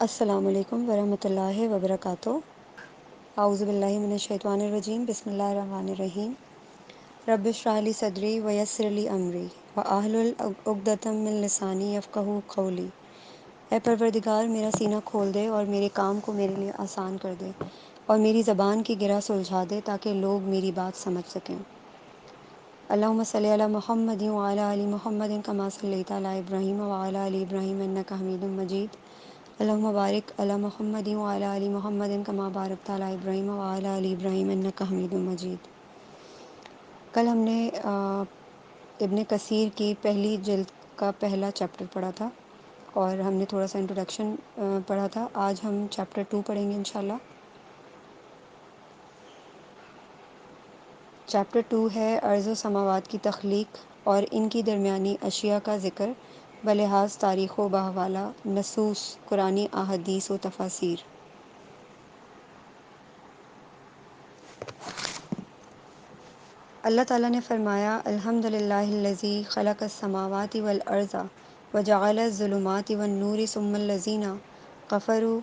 السلام علیکم ورحمۃ اللہ وبرکاتہ۔ اعوذ باللہ من الشیطان الرجیم، بسم اللہ الرحمن الرحیم۔ رب اشرح لی صدری ویسر لی امری واحلل عقدۃ من لسانی یفقہوا قولی۔ اے پروردگار، میرا سینہ کھول دے اور میرے کام کو میرے لیے آسان کر دے، اور میری زبان کی گرہ سلجھا دے تاکہ لوگ میری بات سمجھ سکیں۔ اللہم صلی علی محمد وعلی آل محمد کما صلیت علی ابراہیم وعلی آل ابراہیم انک حمید مجید۔ اللہم بارک علی محمد وعلی آل محمد کما بارکت علی ابراہیم وعلی آل ابراہیم انک حمید مجید۔ کل ہم نے ابن کثیر کی پہلی جلد کا پہلا چیپٹر پڑھا تھا، اور ہم نے تھوڑا سا انٹروڈکشن پڑھا تھا۔ آج ہم چیپٹر 2 پڑھیں گے انشاءاللہ۔ چیپٹر 2 ہے ارض و سماوات کی تخلیق اور ان کی درمیانی اشیاء کا ذکر بلحاظ تاریخ و بحوالہ نصوص قرآنی احادیث و تفاسیر۔ اللہ تعالیٰ نے فرمایا، الحمد للہ الذی خلق السماوات والارض وجعل الظلمات والنور ثم الذین کفروا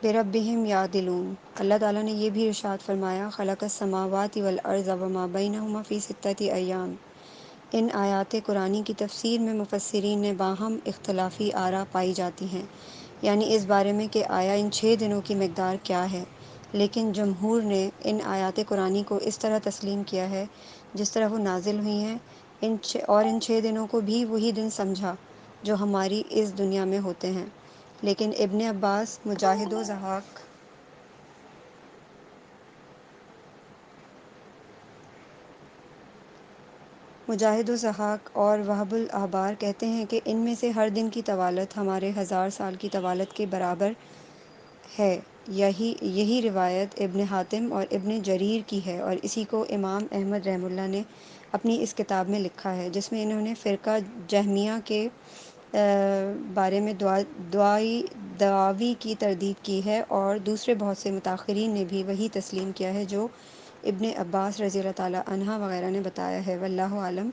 بربہم یعدلون۔ اللہ تعالیٰ نے یہ بھی ارشاد فرمایا، خلق السماوات والارض وما بینہما فی ستۃ ایام۔ ان آیات قرآنی کی تفسیر میں مفسرین نے باہم اختلافی آراء پائی جاتی ہیں، یعنی اس بارے میں کہ آیا ان 6 دنوں کی مقدار کیا ہے، لیکن جمہور نے ان آیات قرآنی کو اس طرح تسلیم کیا ہے جس طرح وہ نازل ہوئی ہیں، اور ان 6 دنوں کو بھی وہی دن سمجھا جو ہماری اس دنیا میں ہوتے ہیں۔ لیکن ابن عباس، مجاہد و ضحاک اور وہب الاحبار کہتے ہیں کہ ان میں سے ہر دن کی طوالت ہمارے 1000 سال کی طوالت کے برابر ہے۔ یہی روایت ابن حاتم اور ابن جریر کی ہے، اور اسی کو امام احمد رحمہ اللہ نے اپنی اس کتاب میں لکھا ہے، جس میں انہوں نے فرقہ جہمیہ کے بارے میں دعاوی کی تردید کی ہے، اور دوسرے بہت سے متاخرین نے بھی وہی تسلیم کیا ہے جو ابن عباس رضی اللہ تعالی عنہ وغیرہ نے بتایا ہے۔ واللہ عالم،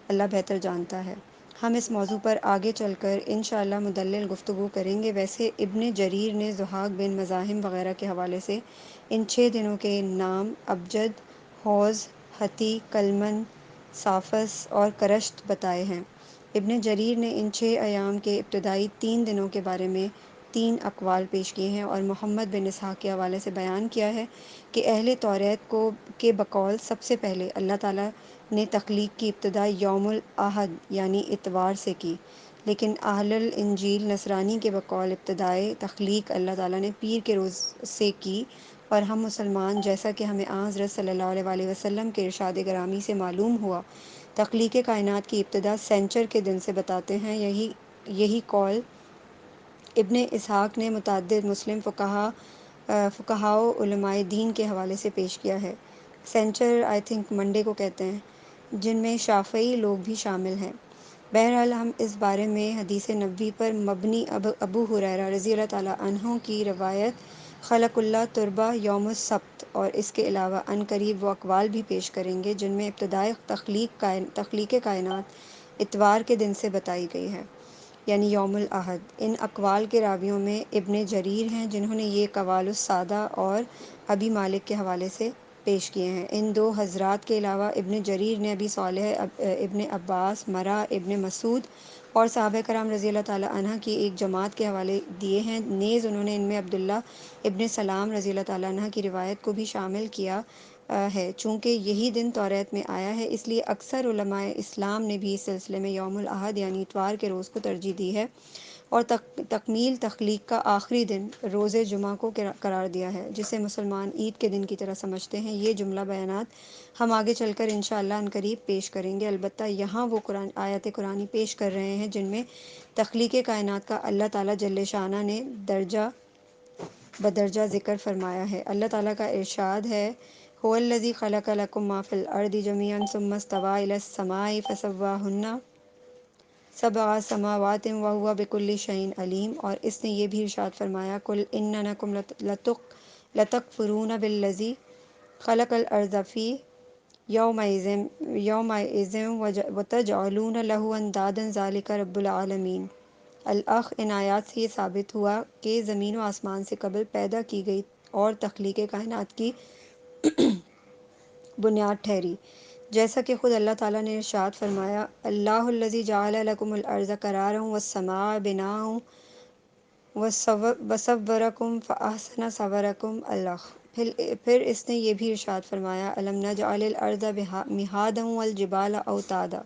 اللہ بہتر جانتا ہے۔ ہم اس موضوع پر آگے چل کر انشاءاللہ مدلل گفتگو کریں گے۔ ویسے ابن جریر نے ضحاک بن مزاحم وغیرہ کے حوالے سے ان 6 دنوں کے نام ابجد، حوض، حتی، کلمن، صافس اور کرشت بتائے ہیں۔ ابن جریر نے ان 6 ایام کے ابتدائی 3 دنوں کے بارے میں 3 اقوال پیش کیے ہیں، اور محمد بن اسحاق کے حوالے سے بیان کیا ہے کہ اہل توریت کے بقول سب سے پہلے اللہ تعالیٰ نے تخلیق کی ابتدا یوم الاحد یعنی اتوار سے کی، لیکن اہل الانجیل نصرانی کے بقول ابتدائے تخلیق اللہ تعالیٰ نے پیر کے روز سے کی، اور ہم مسلمان، جیسا کہ ہمیں حضرت صلی اللہ علیہ وآلہ وسلم کے ارشاد گرامی سے معلوم ہوا، تخلیق کائنات کی ابتدا سینچر کے دن سے بتاتے ہیں۔ یہی قول ابن اسحاق نے متعدد مسلم فقہاء و علماء دین کے حوالے سے پیش کیا ہے۔ سینچر آئی تھنک منڈے کو کہتے ہیں، جن میں شافعی لوگ بھی شامل ہیں۔ بہرحال ہم اس بارے میں حدیث نبوی پر مبنی ابو ہریرہ رضی اللہ تعالیٰ عنہ کی روایت خلق اللہ تربہ یوم السبت اور اس کے علاوہ عن قریب وہ اقوال بھی پیش کریں گے جن میں ابتدائے تخلیق کائنات اتوار کے دن سے بتائی گئی ہے، یعنی یوم الاحد۔ ان اقوال کے راویوں میں ابن جریر ہیں، جنہوں نے یہ قوال السادہ اور ابی مالک کے حوالے سے پیش کیے ہیں۔ ان 2 حضرات کے علاوہ ابن جریر نے ابی صالح ابن عباس، مرہ ابن مسعود اور صحابہ کرام رضی اللہ تعالیٰ عنہ کی ایک جماعت کے حوالے دیے ہیں۔ نیز انہوں نے ان میں عبداللہ ابن سلام رضی اللہ تعالیٰ عنہ کی روایت کو بھی شامل کیا ہے۔ چونکہ یہی دن توریت میں آیا ہے، اس لیے اکثر علماء اسلام نے بھی اس سلسلے میں یوم الاحد یعنی اتوار کے روز کو ترجیح دی ہے، اور تکمیل تخلیق کا آخری دن روز جمعہ کو قرار دیا ہے، جسے مسلمان عید کے دن کی طرح سمجھتے ہیں۔ یہ جملہ بیانات ہم آگے چل کر انشاءاللہ عنقریب پیش کریں گے، البتہ یہاں وہ آیات قرآنی پیش کر رہے ہیں جن میں تخلیق کائنات کا اللہ تعالیٰ جل شانہ نے درجہ بدرجہ ذکر فرمایا ہے۔ اللہ تعالیٰ کا ارشاد ہے، هو الذی خلق لکم ما فی الارض جمیعا ثم استوی الی السماء فسواہن سبع سماوات وہو بکل شیء علیم، اور اس نے یہ بھی ارشاد فرمایا، قل انکم لتکفرون بالذی خلق الارض فی یومئذ وتجعلون له اندادا ذلک رب العالمین۔ الاخ ان آیات سے یہ ثابت ہوا کہ زمین و آسمان سے قبل پیدا کی گئی اور تخلیق کائنات کی بنیاد ٹھہری، جیسا کہ خود اللہ تعالیٰ نے ارشاد فرمایا، اللہ الذی جعل لکم الارض قرارا والسماء بناء وصورکم فاحسن صورکم اللہ۔ پھر اس نے یہ بھی ارشاد فرمایا، الم نجعل الارض مہادا والجبال اوتادا۔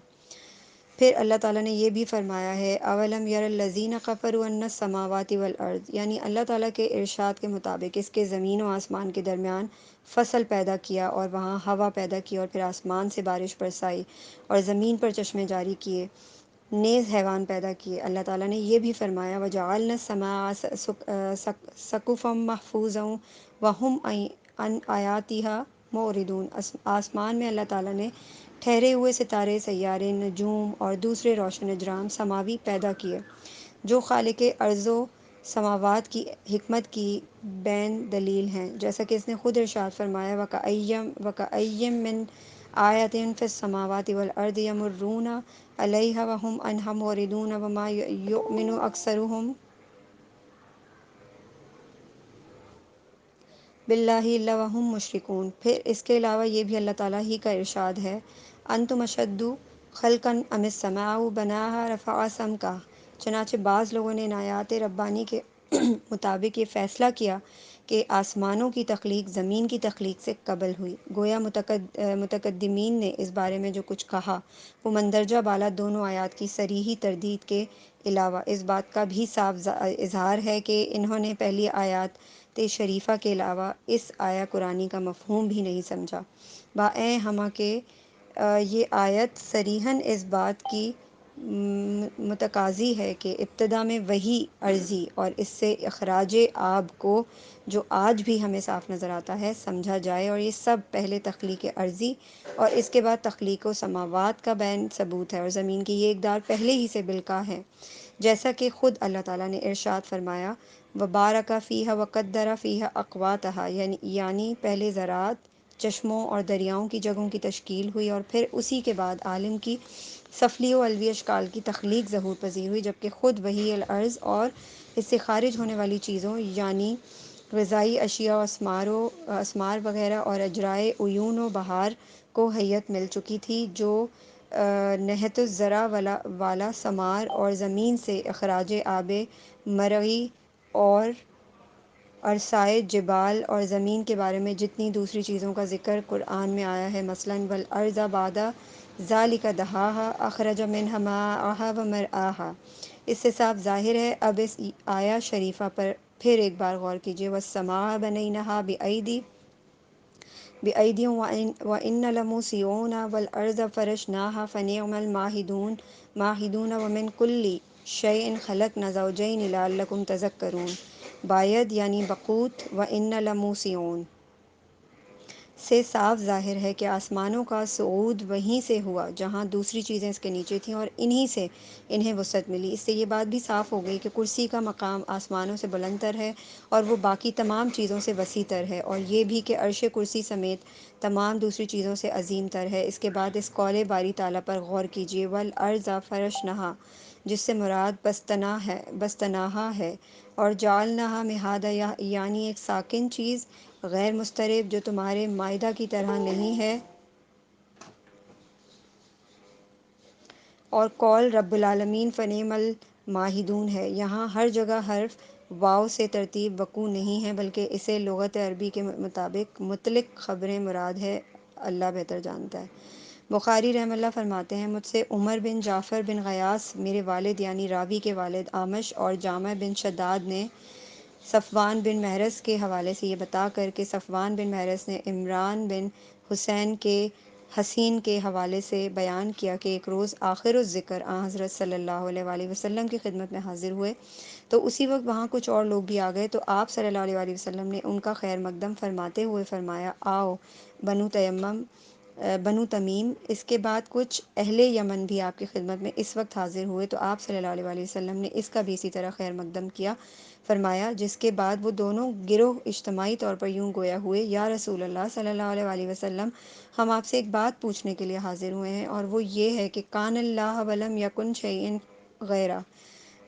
پھر اللہ تعالیٰ نے یہ بھی فرمایا ہے، اولم یر الذین کفروا ان السماوات والارض، یعنی اللہ تعالیٰ کے ارشاد کے مطابق اس کے زمین و آسمان کے درمیان فصل پیدا کیا اور وہاں ہوا پیدا کی اور پھر آسمان سے بارش برسائی اور زمین پر چشمے جاری کیے، نیز حیوان پیدا کیے۔ اللہ تعالیٰ نے یہ بھی فرمایا، وجعلنا السماء سقفا محفوظا وہم عن آیاتها معرضون۔ آسمان میں اللہ تعالیٰ نے ٹھہرے ہوئے ستارے، سیارے، نجوم اور دوسرے روشن اجرام سماوی پیدا کیے، جو خالق ارض و سماوات کی حکمت کی بین دلیل ہیں، جیسا کہ اس نے خود ارشاد فرمایا، وَكَأَيٍّ مِّنْ آیَةٍ فِي السَّمَاوَاتِ وَالْأَرْضِ يَمُرُّونَ عَلَيْهَا وَهُمْ عَنْهَا مُعْرِضُونَ وَمَا يُؤْمِنُ أَكْثَرُهُم باللہ الا وہم مشرکون۔ پھر اس کے علاوہ یہ بھی اللہ تعالیٰ ہی کا ارشاد ہے، انتم اشد خلقا ام السماء بناها رفع سمکها۔ چنانچہ بعض لوگوں نے ان آیات ربانی کے مطابق یہ فیصلہ کیا کہ آسمانوں کی تخلیق زمین کی تخلیق سے قبل ہوئی، گویا متقدمین نے اس بارے میں جو کچھ کہا وہ مندرجہ بالا دونوں آیات کی صریحی تردید کے علاوہ اس بات کا بھی صاف اظہار ہے کہ انہوں نے پہلی آیات شریفہ کے علاوہ اس آیا قرآنی کا مفہوم بھی نہیں سمجھا۔ بایں ہمہ کہ یہ آیت صریحاً اس بات کی متقاضی ہے کہ ابتدا میں وحی عرضی اور اس سے اخراج آب کو، جو آج بھی ہمیں صاف نظر آتا ہے، سمجھا جائے، اور یہ سب پہلے تخلیق عرضی اور اس کے بعد تخلیق و سماوات کا بین ثبوت ہے، اور زمین کی یہ اقدار پہلے ہی سے بالکا ہے، جیسا کہ خود اللہ تعالیٰ نے ارشاد فرمایا، وَبَارَكَ فِيهَا وَقَدَّرَ فِيهَا أَقْوَاتَهَا، یعنی پہلے زراعت، چشموں اور دریاؤں کی جگہوں کی تشکیل ہوئی اور پھر اسی کے بعد عالم کی سفلی و علوی اشکال کی تخلیق ظہور پذیر ہوئی، جبکہ خود وہی الارض اور اس سے خارج ہونے والی چیزوں یعنی غذائی اشیاء اسمار وغیرہ اور اجرائے عیون و بہار کو حیت مل چکی تھی، جو نہت الزرع والا ثمار اور زمین سے اخراج آب مرعی اور ارسائے جبال اور زمین کے بارے میں جتنی دوسری چیزوں کا ذکر قرآن میں آیا ہے، مثلاً والارض بعد ذالک دہاہا اخرج منہا ماءہا ومرعاہا، اس سے صاف ظاہر ہے۔ اب اس آیا شریفہ پر پھر ایک بار غور کیجئے، والسماء بنیناہا بِأَیْدٍ وَإِنَّا لَمُوسِعُونَ وَالْأَرْضَ فَرَشْنَاهَا فَنِعْمَ الْمَاهِدُونَ وَمِنْ كُلِّ شَیْءٍ خَلَقْنَا زَوْجَیْنِ لَعَلَّکُمْ تَذَکَّرُونَ۔ باید یعنی بقوت، وَإِنَّا لَمُوسِعُونَ سے صاف ظاہر ہے کہ آسمانوں کا صعود وہیں سے ہوا جہاں دوسری چیزیں اس کے نیچے تھیں، اور انہی سے انہیں وسعت ملی۔ اس سے یہ بات بھی صاف ہو گئی کہ کرسی کا مقام آسمانوں سے بلند تر ہے اور وہ باقی تمام چیزوں سے وسیع تر ہے، اور یہ بھی کہ عرش کرسی سمیت تمام دوسری چیزوں سے عظیم تر ہے۔ اس کے بعد اس قول باری تعالیٰ پر غور کیجئے، وَالْأَرْضَ فَرَشْنَاهَا، جس سے مراد بستناہا ہے، اور جعلناہا مہادا، یعنی ایک ساکن چیز، غیر مضطرب، جو تمہارے معدہ کی طرح نہیں ہے، اور قول رب العالمین فنعم الماہدون ہے۔ یہاں ہر جگہ حرف واو سے ترتیب وقوع نہیں ہے، بلکہ اسے لغت عربی کے مطابق مطلق خبریں مراد ہے، اللہ بہتر جانتا ہے۔ بخاری رحمہ اللہ فرماتے ہیں، مجھ سے عمر بن جعفر بن غیاث میرے والد یعنی راوی کے والد اعمش اور جامع بن شداد نے صفوان بن مہرز کے حوالے سے یہ بتا کر کہ صفوان بن مہرز نے عمران بن حسین کے حوالے سے بیان کیا کہ ایک روز آخر الذکر حضرت صلی اللہ علیہ وآلہ وسلم کی خدمت میں حاضر ہوئے، تو اسی وقت وہاں کچھ اور لوگ بھی آ گئے، تو آپ صلی اللہ علیہ وآلہ وسلم نے ان کا خیر مقدم فرماتے ہوئے فرمایا، آؤ بنو تمیم۔ اس کے بعد کچھ اہل یمن بھی آپ کی خدمت میں اس وقت حاضر ہوئے، تو آپ صلی اللہ علیہ وآلہ وسلم نے اس کا بھی اسی طرح خیر مقدم کیا، فرمایا، جس کے بعد وہ دونوں گروہ اجتماعی طور پر یوں گویا ہوئے، یا رسول اللہ صلی اللہ علیہ وآلہ وسلم، ہم آپ سے ایک بات پوچھنے کے لیے حاضر ہوئے ہیں، اور وہ یہ ہے کہ کان اللہ ولم یکن شیئن غیرہ،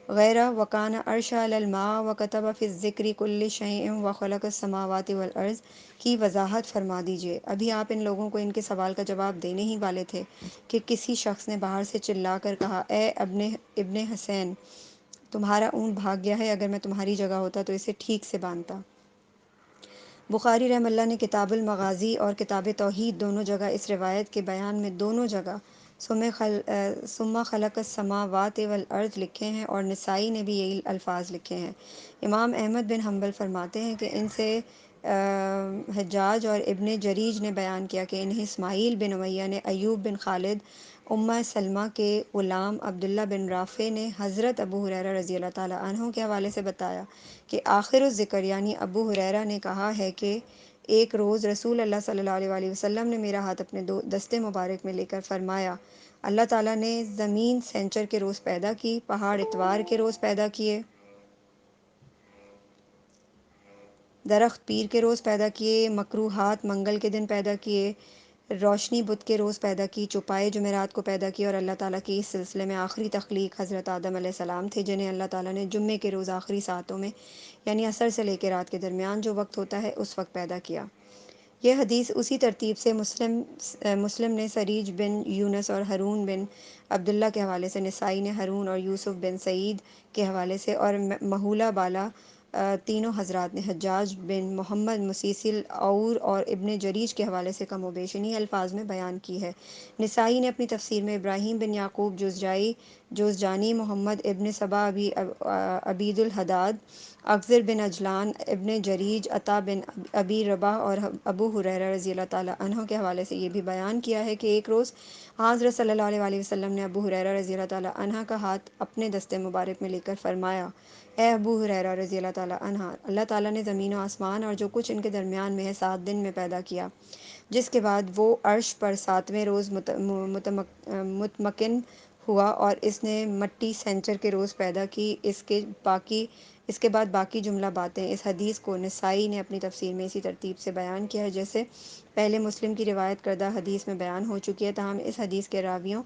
غیر وکان عرش علی الماء وکتب فی الذکر کل شیء وخلق السماوات والارض کی وضاحت فرما دیجیے۔ ابھی آپ ان لوگوں کو ان کے سوال کا جواب دینے ہی والے تھے کہ کسی شخص نے باہر سے چلا کر کہا، اے ابن حسین، تمہارا اونٹ بھاگ گیا ہے، اگر میں تمہاری جگہ ہوتا تو اسے ٹھیک سے باندھتا۔ بخاری رحمہ اللہ نے کتاب المغازی اور کتاب توحید دونوں جگہ اس روایت کے بیان میں دونوں جگہ ثم خلق السماوات والارض لکھے ہیں، اور نسائی نے بھی یہی الفاظ لکھے ہیں۔ امام احمد بن حنبل فرماتے ہیں کہ ان سے حجاج اور ابن جریج نے بیان کیا کہ انہیں اسماعیل بن امیہ نے ایوب بن خالد امہ سلمہ کے غلام عبداللہ بن رافع نے حضرت ابو ہریرہ رضی اللہ تعالیٰ عنہ کے حوالے سے بتایا کہ آخر الذکر یعنی ابو ہریرہ نے کہا ہے کہ ایک روز رسول اللہ صلی اللہ علیہ وآلہ وسلم نے میرا ہاتھ اپنے دستے مبارک میں لے کر فرمایا، اللہ تعالیٰ نے زمین سینچر کے روز پیدا کی، پہاڑ اتوار کے روز پیدا کیے، درخت پیر کے روز پیدا کیے، مکروہات منگل کے دن پیدا کیے، روشنی بدھ کے روز پیدا کی، چوپائے جمعرات کو پیدا کی، اور اللہ تعالیٰ کی اس سلسلے میں آخری تخلیق حضرت آدم علیہ السلام تھے، جنہیں اللہ تعالیٰ نے جمعے کے روز آخری ساعتوں میں یعنی عصر سے لے کے رات کے درمیان جو وقت ہوتا ہے اس وقت پیدا کیا۔ یہ حدیث اسی ترتیب سے مسلم نے سریج بن یونس اور ہارون بن عبداللہ کے حوالے سے، نسائی نے ہارون اور یوسف بن سعید کے حوالے سے، اور مہولہ بالا تینوں حضرات نے حجاج بن محمد مسیسل اور ابن جریج کے حوالے سے کم و بیش انہی الفاظ میں بیان کی ہے۔ نسائی نے اپنی تفسیر میں ابراہیم بن یعقوب جوزجانی، محمد ابن صبا عبید الحداد، اخضر بن عجلان، ابن جریج، عطا بن ابی رباح اور ابو ہریرہ رضی اللہ تعالیٰ عنہ کے حوالے سے یہ بھی بیان کیا ہے کہ ایک روز حضرت صلی اللہ علیہ وآلہ وسلم نے ابو ہریرہ رضی اللہ تعالیٰ عنہ کا ہاتھ اپنے دستے مبارک میں لے کر فرمایا، اے ابو ہریرہ رضی اللہ تعالیٰ عنہ، اللہ تعالیٰ نے زمین و آسمان اور جو کچھ ان کے درمیان میں ہے 7 دن میں پیدا کیا، جس کے بعد وہ عرش پر 7ویں روز مطمئن ہوا، اور اس نے مٹی سینچر کے روز پیدا کی، اس کے بعد باقی جملہ باتیں۔ اس حدیث کو نسائی نے اپنی تفسیر میں اسی ترتیب سے بیان کیا ہے جیسے پہلے مسلم کی روایت کردہ حدیث میں بیان ہو چکی ہے، تاہم اس حدیث کے راویوں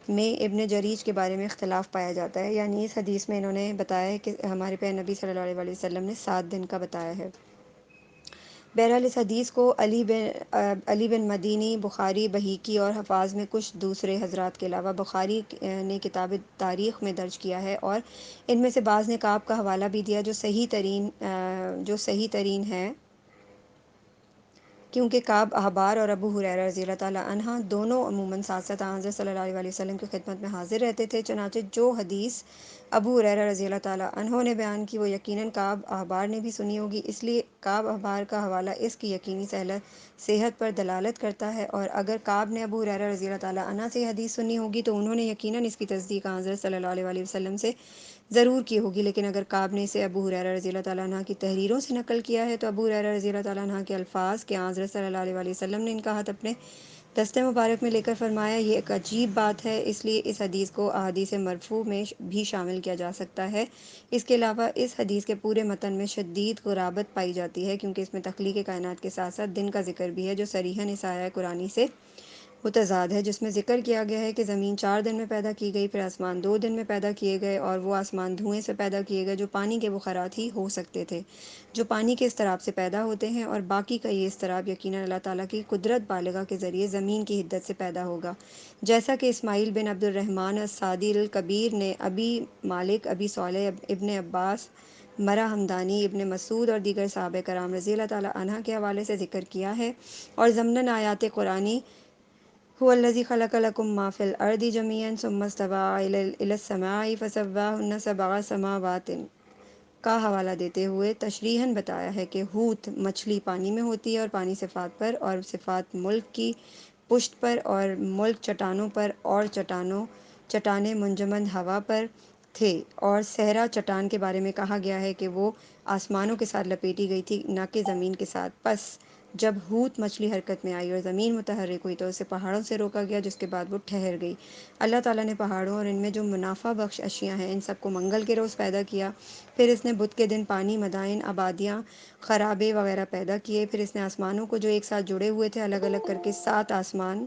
میں ابن جریج کے بارے میں اختلاف پایا جاتا ہے، یعنی اس حدیث میں انہوں نے بتایا ہے کہ ہمارے پیارے نبی صلی اللہ علیہ وآلہ وسلم نے 7 دن کا بتایا ہے۔ بہرحال اس حدیث کو علی بن مدینی، بخاری، بہیقی اور حفاظ میں کچھ دوسرے حضرات کے علاوہ بخاری نے کتاب تاریخ میں درج کیا ہے، اور ان میں سے بعض نے کعب کا حوالہ بھی دیا جو صحیح ترین ہے، کیونکہ کعب احبار اور ابو ہریرہ رضی اللہ تعالیٰ عنہ دونوں عموماً ساتھ ساتھ حضرت صلی اللہ علیہ وآلہ وسلم کی خدمت میں حاضر رہتے تھے، چنانچہ جو حدیث ابو ہریرہ رضی اللہ تعالیٰ عنہ نے بیان کی وہ یقیناً کعب احبار نے بھی سنی ہوگی، اس لیے کعب احبار کا حوالہ اس کی یقینی صحت پر دلالت کرتا ہے، اور اگر کعب نے ابو ہریرہ رضی اللہ تعالیٰ عنہ سے یہ حدیث سنی ہوگی تو انہوں نے یقیناً اس کی تصدیق حضرت صلی اللہ علیہ وآلہ وسلم سے ضرور کی ہوگی، لیکن اگر کعب نے اسے ابو ہریرہ رضی اللہ تعالیٰ عنہ کی تحریروں سے نقل کیا ہے تو ابو ہریرہ رضی اللہ تعالیٰ عنہ کے الفاظ کہ حضرت صلی اللہ علیہ وآلہ وسلم نے ان کا ہاتھ اپنے دستے مبارک میں لے کر فرمایا، یہ ایک عجیب بات ہے، اس لیے اس حدیث کو احادیث مرفوع میں بھی شامل کیا جا سکتا ہے۔ اس کے علاوہ اس حدیث کے پورے متن میں شدید غرابت پائی جاتی ہے، کیونکہ اس میں تخلیق کائنات کے ساتھ ساتھ دن کا ذکر بھی ہے، جو صریحاً اس آیہ قرآنی سے متضاد ہے، جس میں ذکر کیا گیا ہے کہ زمین 4 دن میں پیدا کی گئی، پھر آسمان 2 دن میں پیدا کیے گئے، اور وہ آسمان دھوئیں سے پیدا کیے گئے جو پانی کے بخارات ہی ہو سکتے تھے، جو پانی کے اضطراب سے پیدا ہوتے ہیں، اور باقی کا یہ اضطراب یقیناً اللہ تعالیٰ کی قدرت بالغہ کے ذریعے زمین کی حدت سے پیدا ہوگا، جیسا کہ اسماعیل بن عبد الرحمن السعدی الکبیر نے ابی مالک، ابی صالح ابن عباس، مرہ ہمدانی، ابن مسعود اور دیگر صحابہ کرام رضی اللہ تعالیٰ عنہ کے حوالے سے ذکر کیا ہے، اور ضمناً آیات قرآنی هو الذی خلق لکم ما فی الارض جمیعا ثم استوی الی السماء فسواہن 7 سماوات کا حوالہ دیتے ہوئے تشریحاً بتایا ہے کہ حوت مچھلی پانی میں ہوتی ہے، اور پانی صفات پر، اور صفات ملک کی پشت پر، اور ملک چٹانوں پر، اور چٹانیں منجمد ہوا پر تھے، اور صحرا چٹان کے بارے میں کہا گیا ہے کہ وہ آسمانوں کے ساتھ لپیٹی گئی تھی نہ کہ زمین کے ساتھ، پس جب حوت مچھلی حرکت میں آئی اور زمین متحرک ہوئی تو اسے پہاڑوں سے روکا گیا، جس کے بعد وہ ٹھہر گئی۔ اللہ تعالیٰ نے پہاڑوں اور ان میں جو منافع بخش اشیاء ہیں ان سب کو منگل کے روز پیدا کیا، پھر اس نے بدھ کے دن پانی، مدائن، آبادیاں، خرابے وغیرہ پیدا کیے، پھر اس نے آسمانوں کو جو ایک ساتھ جڑے ہوئے تھے الگ الگ کر کے 7 آسمان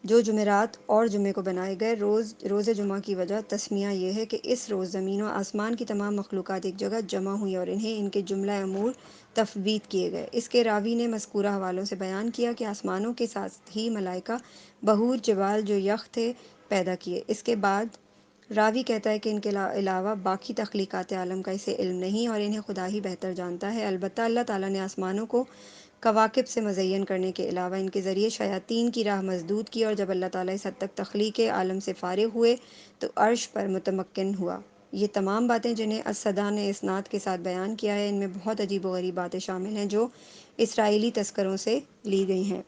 جو جمعرات اور جمعے کو بنائے گئے روز جمعہ کی وجہ تسمیہ یہ ہے کہ اس روز زمین و آسمان کی تمام مخلوقات ایک جگہ جمع ہوئیں اور انہیں ان کے جملہ امور تفویض کیے گئے۔ اس کے راوی نے مذکورہ حوالوں سے بیان کیا کہ آسمانوں کے ساتھ ہی ملائکہ بحور جبال جو یخ تھے پیدا کیے۔ اس کے بعد راوی کہتا ہے کہ ان کے علاوہ باقی تخلیقات عالم کا اسے علم نہیں اور انہیں خدا ہی بہتر جانتا ہے۔ البتہ اللہ تعالیٰ نے آسمانوں کو کواکب سے مزین کرنے کے علاوہ ان کے ذریعے شیاطین کی راہ مسدود کی، اور جب اللہ تعالیٰ اس حد تک تخلیق عالم سے فارغ ہوئے تو عرش پر متمکن ہوا۔ یہ تمام باتیں جنہیں الصدی نے اسناد کے ساتھ بیان کیا ہے، ان میں بہت عجیب و غریب باتیں شامل ہیں جو اسرائیلی تذکروں سے لی گئی ہیں۔